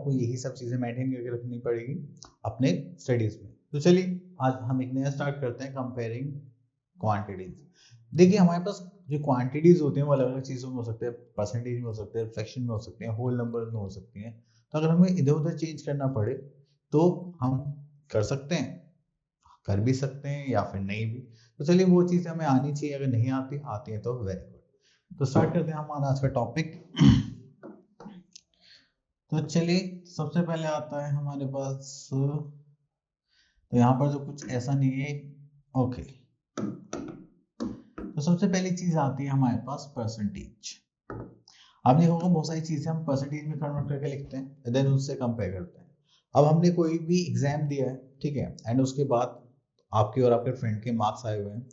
आपको यही सब चीज़ें मेंटेन करके रखनी पड़ेगी अपने स्टडीज़ में। तो चलिए आज हम एक नया स्टार्ट करते हैं, कंपेयरिंग क्वांटिटीज। देखिए हमारे पास जो क्वांटिटीज होते हैं वो अलग अलग चीज़ों में हो सकते हैं, परसेंटेज में हो सकते हैं, फ्रैक्शन में हो सकते हैं, होल नंबर में हो सकती हैं। तो अगर हमें इधर उधर चेंज करना पड़े तो हम कर सकते हैं, कर भी सकते हैं या फिर नहीं भी। तो चलिए वो चीज़ हमें आनी चाहिए, अगर नहीं आती है तो वेरी गुड। तो स्टार्ट करते हैं हमारा आज का टॉपिक। तो चलिए सबसे पहले आता है हमारे पास, तो यहाँ पर तो कुछ ऐसा नहीं है। ओके, तो सबसे पहली चीज आती है हमारे पास परसेंटेज। आप देखोगे बहुत सारी चीजें हम परसेंटेज में कन्वर्ट करके लिखते हैं, देन उससे कंपेयर करते हैं। अब हमने कोई भी एग्जाम दिया है, ठीक है, एंड उसके बाद आपके और आपके फ्रेंड के मार्क्स आए हुए हैं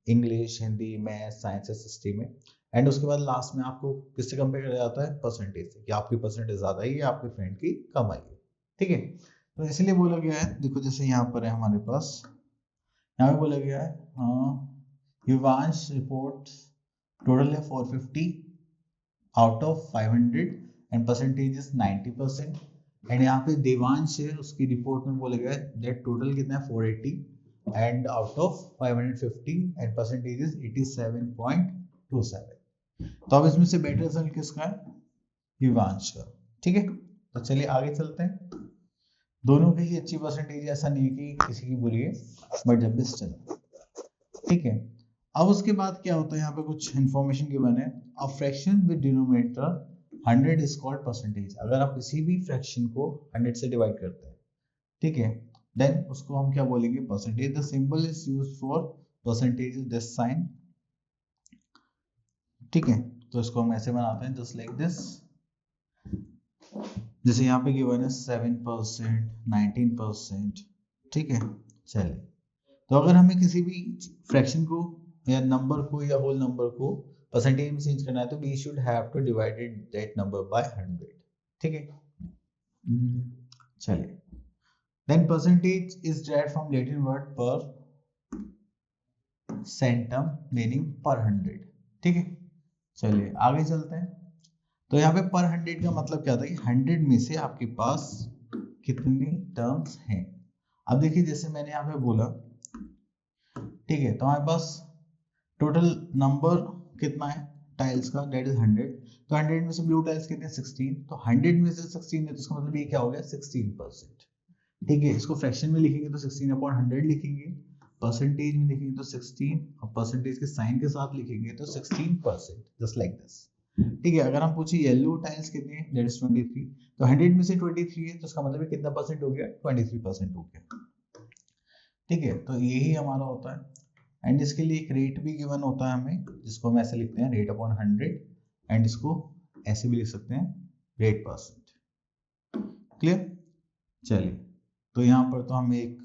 English, Hindi, math, science, SST में, एंड उसके बाद लास्ट में आपको किससे कंपेयर किया जाता है? परसेंटेज से, कि आपकी परसेंटेज ज्यादा आई है या आपके फ्रेंड की कम आई है, ठीक है। तो इसलिए बोला गया है, देखो जैसे यहाँ पर है हमारे पास, यहाँ पे बोला गया है युवांश रिपोर्ट टोटल है 450 out of 500 and percentage is 90%। And यहाँ पे देवांश है, उसकी रिपोर्ट में बोला गया है दैट टोटल कितना है 480 and out of 550 and percentage is 87.27। तो अब इसमें से बेटर रिजल्ट किसका है? युवांश का, ठीक है। तो चलिए आगे चलते हैं। दोनों की ही अच्छी परसेंटेज, ऐसा नहीं है कि किसी की बुरी है, बट जब भी चलो, ठीक है। अब उसके बाद क्या होता है, यहाँ पे कुछ इन्फॉर्मेशन गिवन है। A fraction with denominator 100 is called percentage. अगर आप किसी भी फ्रैक्शन को 100 से डिवाइड करते हैं, ठीक है, देन उसको हम क्या बोलेंगे? Percentage. The symbol is used for percentage is this sign, ठीक है। तो इसको हम ऐसे बनाते हैं जस्ट लाइक दिस। जैसे यहाँ पे गिवन है 7%, 19%, ठीक है। चलिए, तो अगर हमें किसी भी फ्रैक्शन को या नंबर को या होल नंबर को परसेंटेज में चेंज करना है तो we should have to divided that number by 100, ठीक है। चलिए, then percentage is derived from Latin word per centum meaning per 100, ठीक है। चलिए आगे चलते हैं। तो यहाँ पे पर 100 का मतलब क्या था कि 100 में से आपके पास कितनी टर्म्स हैं। अब देखिए जैसे मैंने यहाँ पे बोला, ठीक है, तो हमारे पास टोटल नंबर कितना है टाइल्स का, दैट इज 100। तो 100 में से ब्लू टाइल्स कितने? 16। तो 100 में से 16 है तो इसका मतलब ये क्या हो गया? 16%, ठीक है। इसको फ्रैक्शन में लिखेंगे तो 16/100 लिखेंगे, परसेंटेज में लिखेंगे तो 16, और परसेंटेज के साइन के साथ लिखेंगे तो 16%, जस्ट लाइक दिस, ठीक है। अगर हम पूछे येलो टाइल्स कितने हैं, दैट इज 23। तो 100 में से 23 है तो इसका मतलब कितना परसेंट हो गया? 23% हो गया, ठीक है। तो यही हमारा होता है। एंड इसके लिए एक रेट भी गिवन होता है हमें, जिसको हम ऐसे लिखते हैं रेट अपॉन 100, एंड इसको ऐसे भी लिख सकते हैं रेट %, क्लियर। चलिए, तो यहाँ पर तो हमें एक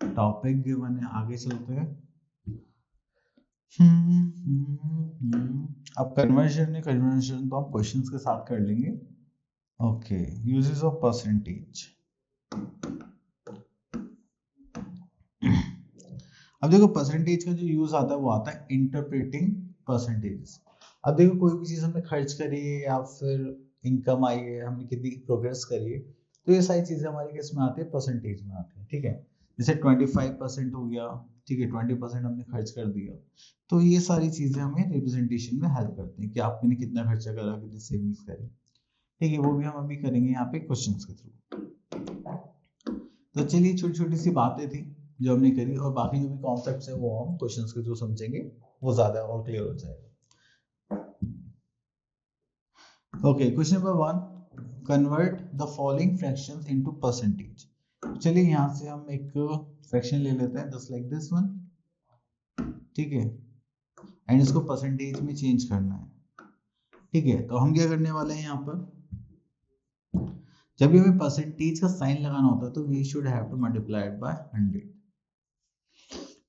टॉपिक गिवन है, आगे चलते हैं। अब कन्वर्जन तो हम क्वेश्चंस के साथ कर लेंगे। Okay, uses of percentage. अब देखो परसेंटेज का जो यूज आता है वो आता है इंटरप्रेटिंग परसेंटेज। अब देखो कोई भी चीज हमने खर्च करी है या फिर इनकम आई है, हमने कितनी प्रोग्रेस करी है, तो ये सारी चीजें हमारे किस में आती है? परसेंटेज में आती है, ठीक है। जैसे 25% हो गया, ठीक है, 20% हमने खर्च कर दिया, तो ये सारी चीजें हमें रिप्रेजेंटेशन में हेल्प करती हैं कि आपने कितना खर्चा करा, कितनी सेविंग्स करी, ठीक है। वो भी हम अभी करेंगे यहाँ पे क्वेश्चंस के थ्रू। तो चलिए छोटी छोटी सी बातें थी जो हमने करी, और बाकी जो भी कॉन्सेप्ट्स है वो हम क्वेश्चंस के थ्रू समझेंगे, वो ज्यादा और क्लियर हो जाएगा। Okay, question number 1, convert the following fractions into percentage. चलिए यहाँ से हम एक फ्रैक्शन ले लेते हैं जस्ट लाइक दिस वन, ठीक है, एंड इसको परसेंटेज में चेंज करना है, ठीक है। तो हम क्या करने वाले हैं यहाँ पर, जब भी हमें परसेंटेज का साइन लगाना होता है तो we should have to multiply it by 100,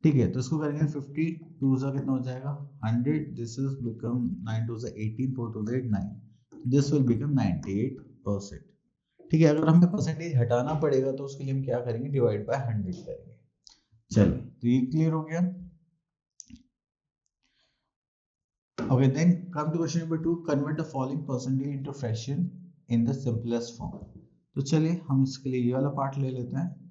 ठीक है। तो इसको करेंगे 50 2 से कितना हो जाएगा 100, दिस इज बिकम 9 2 से 18, 4 2 से 9, दिस विल बिकम 98%, ठीक है। अगर हमें परसेंटेज हटाना पड़ेगा तो उसके लिए हम क्या करेंगे? डिवाइड बाय 100 करेंगे। चलिए, तो ये क्लियर हो गया। Okay, then come to question number 2, convert the following percentage into fraction in the simplest form. तो चलिए हम इसके लिए ये वाला पार्ट ले लेते हैं।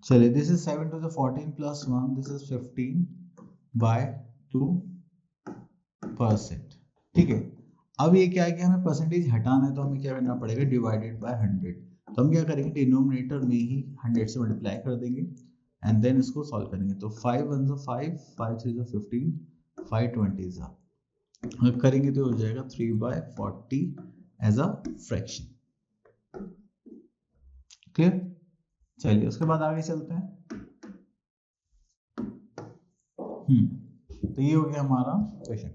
चलिए this is 7 to the 14 plus 1, this is 15/2%। ठीक है, अब ये क्या है कि हमें परसेंटेज हटाना है, तो हमें क्या करना पड़ेगा, डिवाइडेड बाय 100। तो हम क्या करेंगे, डिनोमिनेटर में ही 100 से मल्टीप्लाई कर देंगे एंड देन इसको सॉल्व करेंगे। तो 5 1 5, 5 3 15, 5 20 करेंगे तो हो जाएगा 3/40 एज अ फ्रैक्शन। क्लियर? चलिए उसके बाद आगे चलते हैं। तो ये हो गया हमारा क्वेश्चन।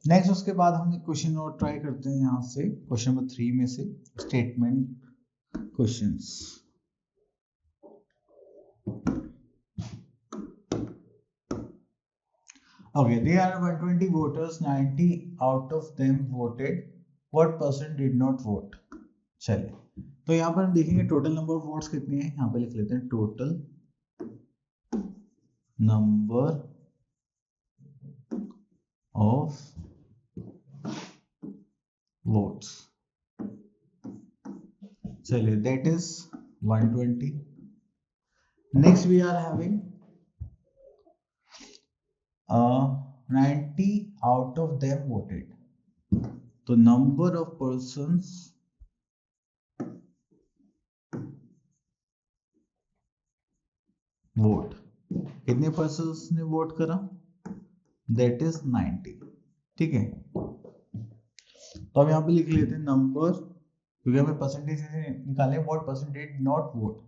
नेक्स्ट उसके बाद हम एक क्वेश्चन और ट्राई करते हैं यहाँ से, क्वेश्चन नंबर 3 में से statement questions. Okay, there are 120 voters, 90 out of them voted. What percent did not vote? चलिए, तो यहाँ पर हम देखेंगे टोटल नंबर ऑफ वोट्स कितनी है। यहाँ पे लिख लेते हैं टोटल नंबर ऑफ वोट्स। चलिए that is 120। Next we are having 90 out of them voted. तो number of persons vote, कितने persons ने वोट करा, that is 90। ठीक है, तो अब यहाँ पे लिख लेते हैं नंबर, क्योंकि हमें परसेंटेज निकाले what percent did not vote.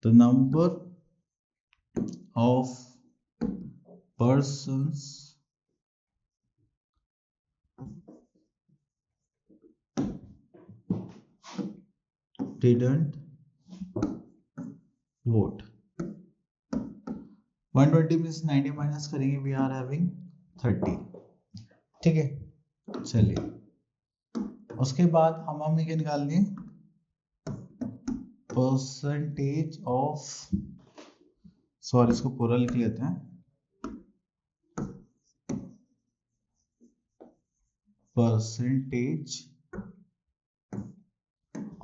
तो number of persons didn't vote। 120 में से 90 माइनस करेंगे, वी आर हैविंग 30। ठीक है, चलिए उसके बाद हमें क्या निकालनी है, परसेंटेज ऑफ, सॉरी इसको पूरा लिख लेते हैं, percentage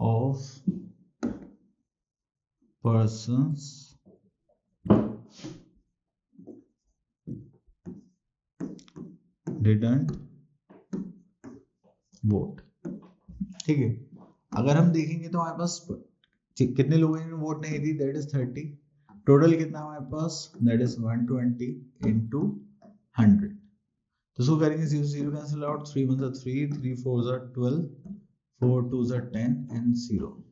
of persons didn't vote। ठीक है, अगर हम देखेंगे तो हमारे पास कितने लोगों ने वोट नहीं दी, दैट इज 30। टोटल कितना हमारे पास, दैट इज 120 into 100। तो इसको करेंगे 0 0 cancel out, 3 1 3, 3 4 12, 4 2 10 and 0।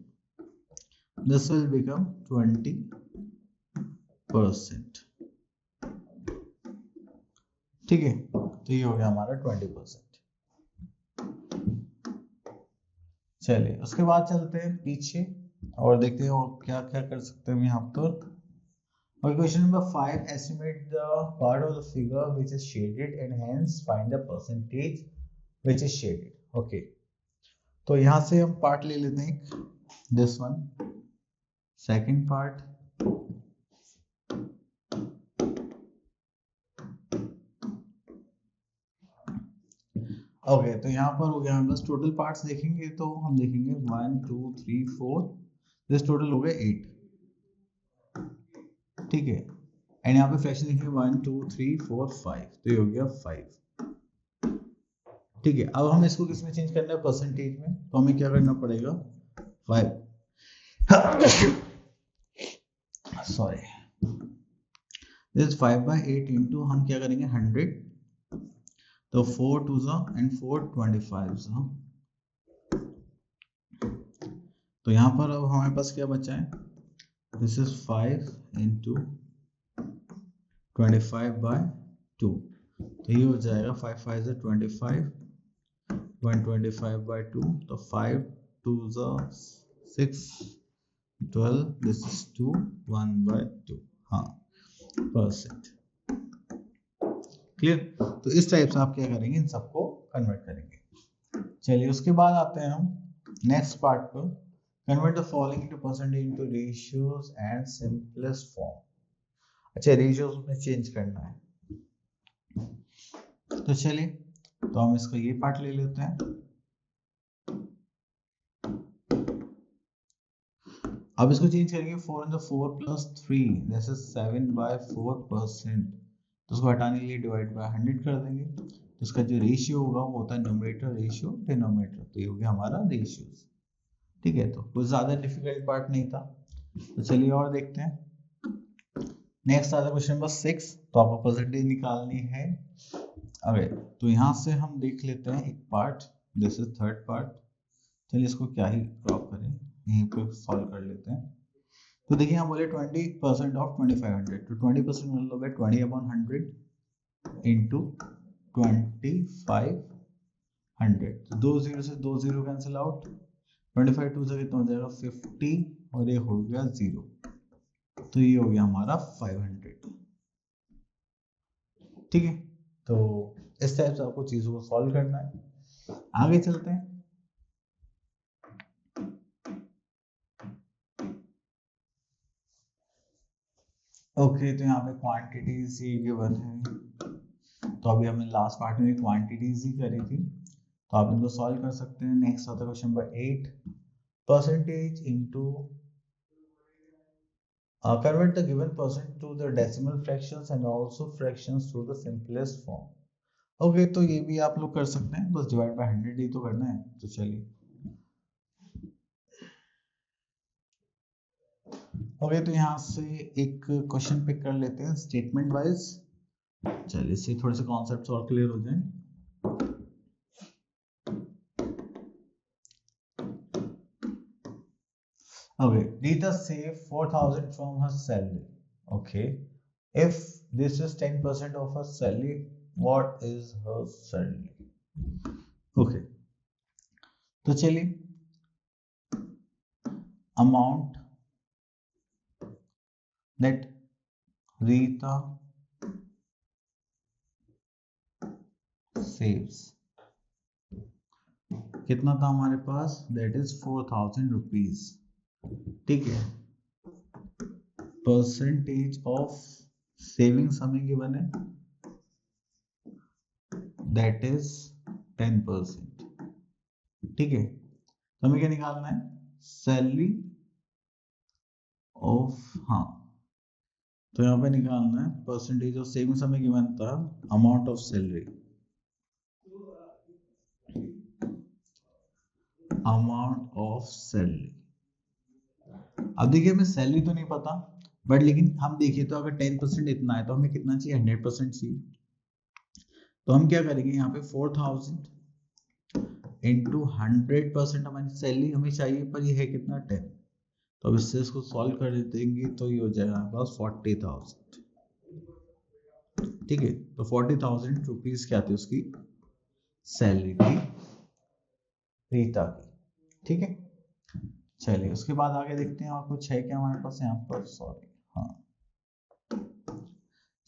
This will become 20%। ठीक है, तो ये हो गया हमारा 20%। चलिए उसके बाद चलते हैं पीछे और देखते हैं और क्या क्या कर सकते हैं यहाँ पर। और question number 5, estimate the part of the figure which is shaded and hence find the percentage which is shaded. Okay, तो यहाँ से हम पार्ट ले लेते हैं, this one, second part, okay. तो यहाँ पर हो गया हमारे पास टोटल पार्ट्स देखेंगे तो हम देखेंगे 1 2 3 4, दिस टोटल हो गया 8। ठीक है, एंड यहाँ पे फ्रैक्शन देखेंगे 1 2 3 4 5, तो ये हो गया 5। ठीक है, अब हम इसको किस में चेंज करना है, परसेंटेज में। तो हमें क्या करना पड़ेगा, 5 सॉरी दिस 5/8 इंटू हम क्या करेंगे 100, तो 4 2 and 4 25। तो यहाँ पर अब हमारे पास क्या बचा है, दिस इज 5 into 25/2। तो ये हो जाएगा 5 5 is 25, 125/2, तो 5 2 6 12, दिस इज 2 1/2। हाँ, परसेंट। क्लियर? तो इस टाइप से आप क्या करेंगे, इन सबको कन्वर्ट करेंगे। चलिए उसके बाद आते हैं हम नेक्स्ट पार्ट पर, convert the following into percentage into ratios and simplest form. अच्छा, रेशियोज में चेंज करना है। तो चलिए, तो हम इसका ये पार्ट ले लेते हैं। अब इसको चेंज करेंगे, 4 into 4 plus 3 this is 7/4%। तो उसको हटाने के लिए डिवाइड बाय 100 कर देंगे, तो इसका जो रेशियो होगा वो होता है न्यूमरेटर रेशियो डिनोमिनेटर, तो ये हो गया हमारा रेशियोज। ठीक है, तो कुछ ज़्यादा डिफिकल्ट पार्ट नहीं था। तो चलिए और देखते हैं। नेक्स्ट आता है क्वेश्चन नंबर 6। तो आपको परसेंटेज निकालनी है। अरे तो यहाँ से हम देख लेते हैं एक part, this is third part. चलिए इसको क्या ही ड्रॉप करें, यहीं पे सॉल्व कर लेते हैं। तो देखिए यहाँ बोले 20% ऑफ 2500, तो 20% मतलब है 20/100 इंटू 2500। तो 2 0 से 2 0 कैंसिल आउट, 25 2 से कितना हो जाएगा 50, और ये हो गया 0, तो ये हो गया हमारा 500। ठीक है, तो इस टाइप से आपको चीजों को सॉल्व करना है। आगे चलते हैं। ओके, तो यहाँ पे क्वांटिटीज ये गिवन है। तो अभी हमने लास्ट पार्ट में क्वांटिटीज ही करी थी, तो आप इनको सॉल्व कर सकते हैं। नेक्स्ट आता है question number 8, percentage into convert the given percent to the decimal fractions and also fractions to the simplest form। Okay, तो ये भी आप लोग कर सकते हैं, बस डिवाइड बाय 100 ही तो करना है। तो चलिए, ओके, तो यहाँ से एक क्वेश्चन पिक कर लेते हैं स्टेटमेंट वाइज। चलिए इससे थोड़े से कॉन्सेप्ट्स और क्लियर हो जाएं। Okay, Rita save 4,000 from her salary. Okay, if this is 10% of her salary, what is her salary? Okay, तो चलिए, amount that Rita saves कितना था हमारे पास, that is 4,000 rupees। ठीक है, परसेंटेज ऑफ सेविंग्स हमें गिवन है, दैट इज 10%। ठीक है, तो हमें क्या निकालना है, सैलरी ऑफ, हाँ, तो यहाँ पे निकालना है परसेंटेज ऑफ सेविंग्स हमें गिवन था, amount of salary, amount of salary. अब देखिए हमें सैलरी तो नहीं पता, बट लेकिन हम देखिए तो अगर 10% इतना है तो हमें कितना चाहिए, 100% चाहिए। तो हम क्या करेंगे, यहाँ पे 4,000 इंटू 100% हमारी सैलरी हमें चाहिए, पर ये है कितना 10। तो अब इससे इसको सॉल्व कर देंगे तो ये हो जाएगा हमारे पास 40,000। ठीक है, तो 40,000 रुपीज क्या थी उसकी सैलरी थी रीता की। ठीक है, चलिए उसके बाद आगे देखते हैं और कुछ है क्या हमारे पास यहाँ पर, सॉरी, हाँ,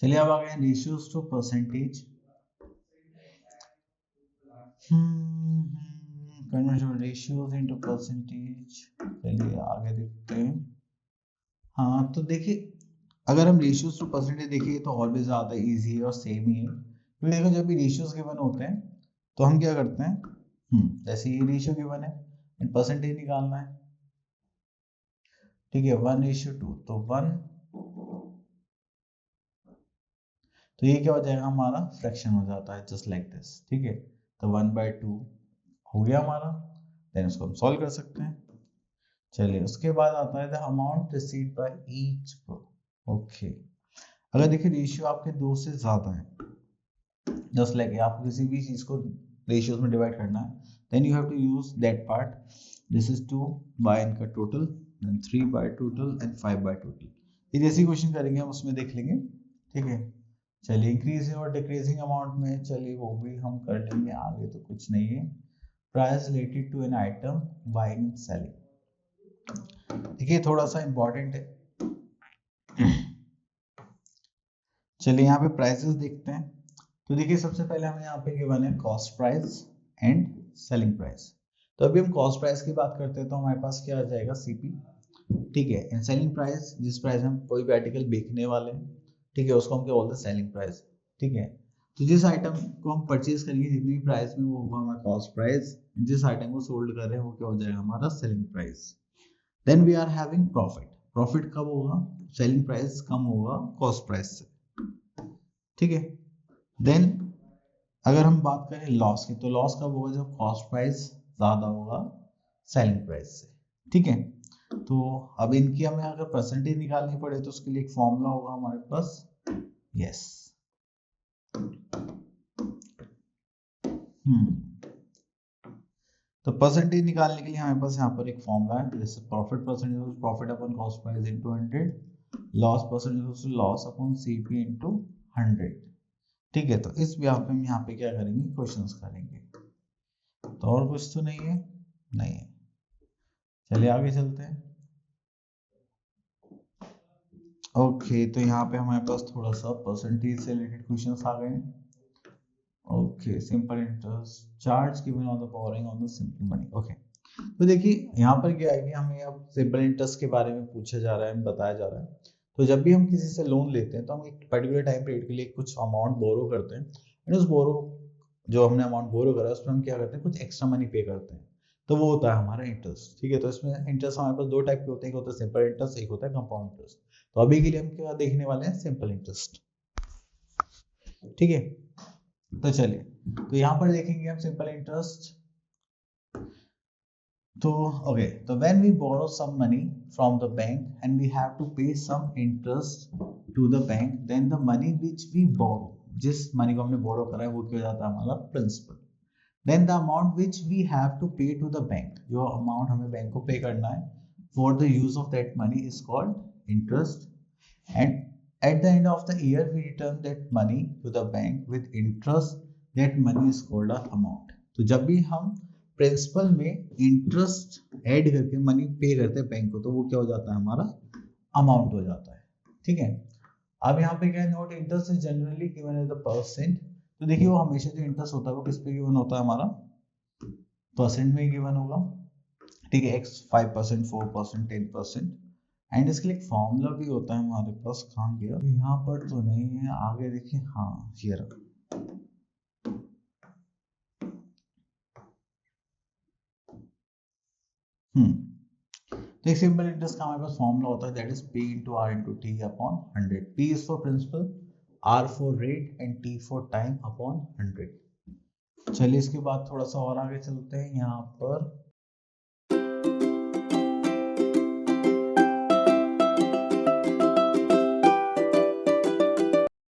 चलिए अब आ गए ratios to percentage. Conversion ratios into percentage, चलिए आगे देखते हैं। हाँ, तो देखिए अगर हम रेशियोज टू परसेंटेज देखिए तो और भी ज़्यादा इजी है और सेम ही है। क्योंकि देखो जब भी रेशियोज गिवन होते हैं तो हम क्या करते हैं, जैसे ये रेशियो गिवन है, इन परसेंटेज निकालना है। ठीक है, 1:2, तो 1, तो ये क्या हो जाएगा हमारा फ्रैक्शन हो जाता है, जस्ट लाइक दिस। ठीक है, तो 1/2 हो गया हमारा, देन उसको हम सॉल्व कर सकते हैं। चलिए उसके बाद आता है the amount received by each. Okay, अगर देखिए रेशियो आपके 2 से ज्यादा है, जस्ट लाइक आपको किसी भी चीज को रेशियोज में डिवाइड करना है, then you have to use that part, this is 2 by इनका total, then 3 by total and 5 by total. ये जैसी क्वेश्चन करेंगे हम उसमें देख लेंगे। ठीक है, चलिए इंक्रीजिंग और डिक्रीजिंग अमाउंट में, चलिए वो भी हम कर लेंगे, आगे तो कुछ नहीं है। Price related to an item buying and selling, देखिए थोड़ा सा इंपॉर्टेंट है। चलिए यहाँ पे प्राइसेस देखते हैं। तो देखिए सबसे पहले हमें यहाँ पे गिवन है cost price and selling price. तो अभी हम कॉस्ट प्राइस की बात करते हैं तो हमारे पास क्या आ जाएगा, सीपी। ठीक है, एंड सेलिंग प्राइस, जिस प्राइस हम कोई भी आर्टिकल बेचने वाले हैं, ठीक है, उसको हम क्या बोलते हैं, सेलिंग प्राइस। ठीक है, तो जिस आइटम को हम परचेज करेंगे जितनी भी प्राइस में वो होगा हमारा कॉस्ट प्राइस, जिस आइटम को सोल्ड कर रहे हैं वो क्या हो जाएगा हमारा selling price. Then we are having profit. Profit कब होगा, सेलिंग प्राइस कम होगा कॉस्ट प्राइस से, ठीक है। देन अगर हम बात करें लॉस की, तो लॉस कब होगा जब कॉस्ट प्राइस ज्यादा होगा सेलिंग प्राइस से, ठीक है। तो अब इनकी हमें अगर परसेंटेज निकालनी पड़े तो उसके लिए एक फॉर्मूला होगा हमारे पास, यस। तो परसेंटेज निकालने के लिए हमारे पास यहाँ पर एक फॉर्मूला है, जैसे profit percentage profit upon cost price into 100, loss percentage loss upon CP into 100, ठीक है। तो इस व्याप में हम यहाँ पे क्या करेंगे, क्वेश्चंस करेंगे। तो और कुछ तो नहीं है, नहीं है। चलिए आगे चलते हैं। ओके, तो यहाँ पे हमारे पास थोड़ा सा परसेंटेज से रिलेटेड क्वेश्चंस आ गए। Okay, simple interest charge given on the borrowing on the simple money. Okay, तो देखिए यहाँ पर क्या है कि हमें अब सिंपल इंटरेस्ट के बारे में पूछा जा रहा है, बताया जा रहा है। तो जब भी हम किसी से लोन लेते हैं तो हम एक पर्टिकुलर टाइम पीरियड के लिए कुछ अमाउंट बोरो करते हैं, एंड उस बोरो जो हमने अमाउंट बोरो करा है उस पर हम क्या करते हैं, कुछ एक्स्ट्रा मनी पे करते हैं, तो वो होता है हमारा इंटरेस्ट, ठीक है। तो इसमें इंटरेस्ट हमारे पास दो टाइप के होते हैं, एक होता है सिंपल इंटरेस्ट, एक होता है कंपाउंड इंटरेस्ट। तो अभी के लिए हम क्या देखने वाले हैं, सिंपल इंटरेस्ट, ठीक है। तो चलिए, तो यहाँ पर देखेंगे हम सिंपल इंटरेस्ट। तो okay, तो when we borrow some money from the bank and we have to pay some interest to the bank, then the money which we borrow, जिस मनी को हमने बोरो करा है वो क्या हो जाता है हमारा principal. Then the amount which we have to pay to the bank, जो अमाउंट हमें बैंक को पे करना है for the use of that money is called interest. And at the end of the year we return that money to the bank with interest, that money is called a amount। तो जब भी हम principal में interest add करके money पे करते हैं bank को तो वो क्या हो जाता है हमारा अमाउंट हो जाता है, ठीक है। अब यहाँ पे क्या है, note interest is generally given as the percent. तो देखिए वो हमेशा जो इंटरेस्ट होता है वो किस पे गिवन होता है हमारा, परसेंट में गिवन होगा, ठीक है। x 5%, 4%, 10%। एंड इसके लिए एक फॉर्मूला भी होता है हमारे पास, कहाँ गया, यहाँ पर तो नहीं है, आगे देखिए, हाँ ये रहा। तो सिंपल इंटरेस्ट का हमारे पास फॉर्मूला होता है, that is p into r into t upon 100। p is for principal, r for rate and t for time upon 100। चलिए इसके बाद थोड़ा सा और आगे चलते हैं। यहाँ पर